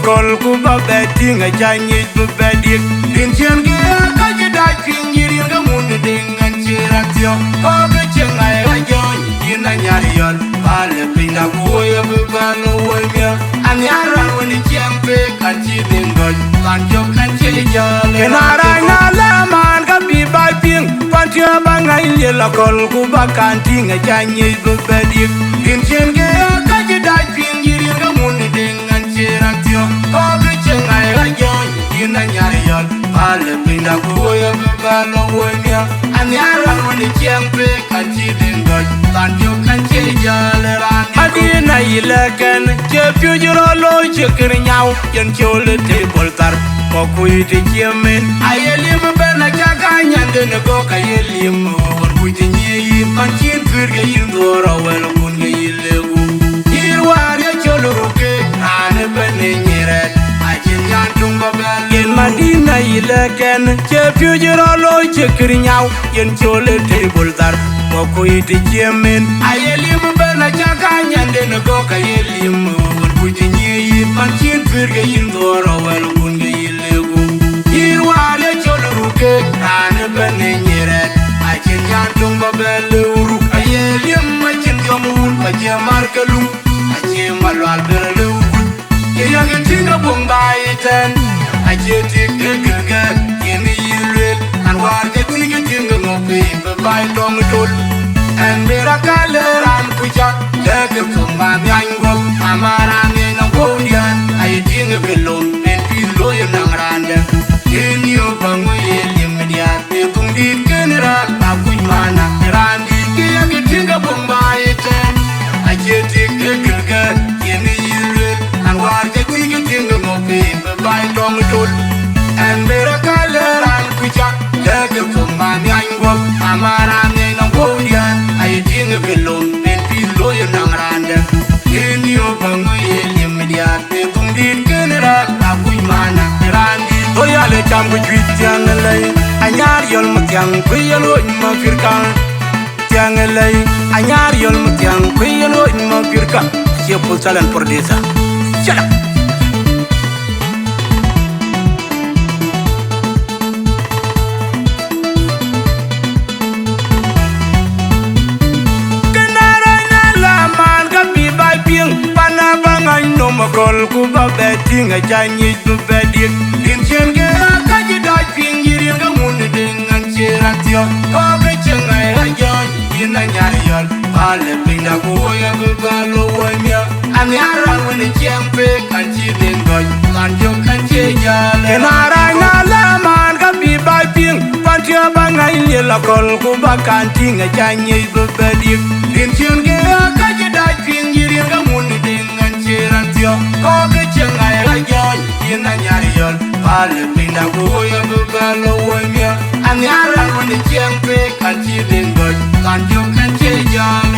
kol ku ba betting a janye bu bedik din chen ge ka je da king yiri ga mun ding an chiratio ko ga chen ai ga jon yin na nyar yon pale pinga ku ya bu ba no wo mya Anyar woni chempe kan chi ding go kan jo kan che jale kenara na la man ga bi ba ping pan tia ba ngai le la kol ku ba kan ting a janye bu bedik din chen ge ka je da king yiri ga mun ding an chiratio ko ga chen ai ga jon yin na nyar yon pale pinga ku ya bu ba no wo mya Anyar woni chempe kan chi ding go kan jo kan che jale ran adina ilakan che piu lo chekir nyau yen chole te boltar ko kuiti chemen ayelim bena chaka nyande ne go kayelim wor kuiti nyi panchin purge yindoro wel kun ge yilegu irwar ye cholo ke ane bene nyiret ajin yantung babel yen madina ilakan che piu lo chekir nyau yen chole te boltar ko kuiti chemen ayelim bena chaka nyande ne go kayelim panchin purge yindoro wel kun ge yilegu irware cholo ruke ane bene nyiret ajin yantung babel uru ayelim machin jomun paje markalu aje malwal berelu yang tinga bombai ten aje tikga yemi yilwel anwar ge tinga ngopi bai dong tol en miracle ran kuja lege kumba nyango amara Kodian, I think a belon, and pillow in Nagranda. In your bango, Yemedia, the Tundi General, Apuimana, Randi, getting a Bombay ten. I get it, girl, in the year, and what getting a jingle of paper by long tool. And Miracle and Kucha, Lege Kumba Nyango, Amara, and Kodian, I think a belon, and pillow in Nagranda. In your bango, ya te tungdit kenera apuy mana randi to ya le cham ku twit yang lay anyar yol Mathiang ku yelo ma firka yang lay anyar yol Mathiang ku yelo ma firka je pul salan por desa chala no makol ku ba betting a janye bu bedik din chen ge ka ji da ping yiri ga mun ding an chiratio ko ga chen ai ga jon yin na nyar yon pale pinga ku ya bu ba lo wo mya Anyar woni chempe kan chi ding go kan jo kan che jale enara na la man ga bi ba ping pan tia ba ngai le la kol ku ba kan ting a janye bu bedik din chen ge ka ji da ping yiri ga mun ding Chiratio, Koga Chengai Rajon, in Anyar, Pale Pinda Goya Bubalo Wemia, Anyar on the Chempe, and Chidin God, and you can change on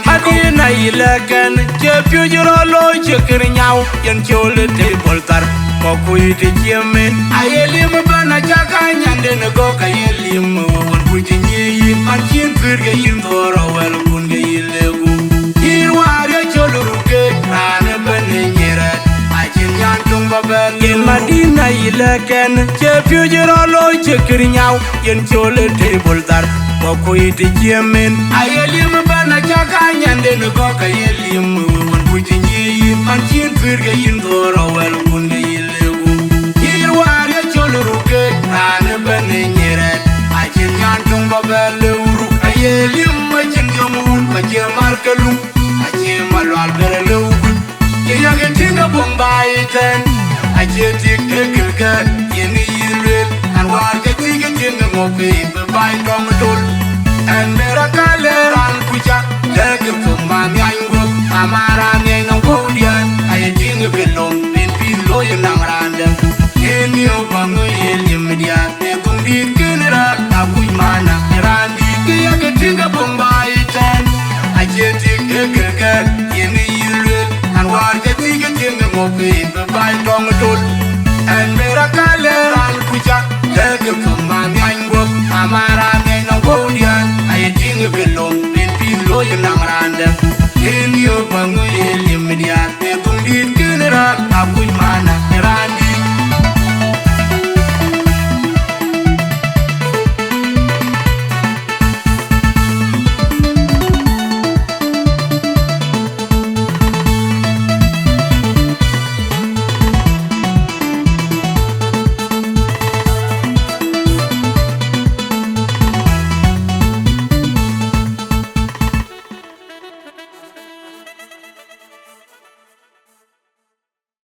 Adina Ilakan, Chepujuro, Chekering out, and Chole Tabletar, Kokuiti Chemin, Ayelim Bana Chakan, and then a Goka Yelim, putting ye in, and Chin Purga in Dora, well, Punga Yilegu. Here are your children, in Madina ilakan che pujiro lo chekir nyau yen chole table dar ko ite jemen ayelim bana chaka nyande no go ka yelim won putinyi man chin purge yin doro wel kunde yilegu irwar ya cholo ruke ane bane nyeret ajin yantung babel uru ayelim machin jomun paje markalu aje malwal berelu yang tinga Bombay ten I get it, girl, in the year, and what getting a jingle of paper by Tom Toll. And Miracle and Kucha, Lege Kumba Nyango, Amara, and Kodian, I think a belong in pillow in Nagranda. In your bango, Yemedia, the Tundi General, Apuimana, Randi, getting a Bombay ten I get it, girl, in the year, and what getting a jingle of paper.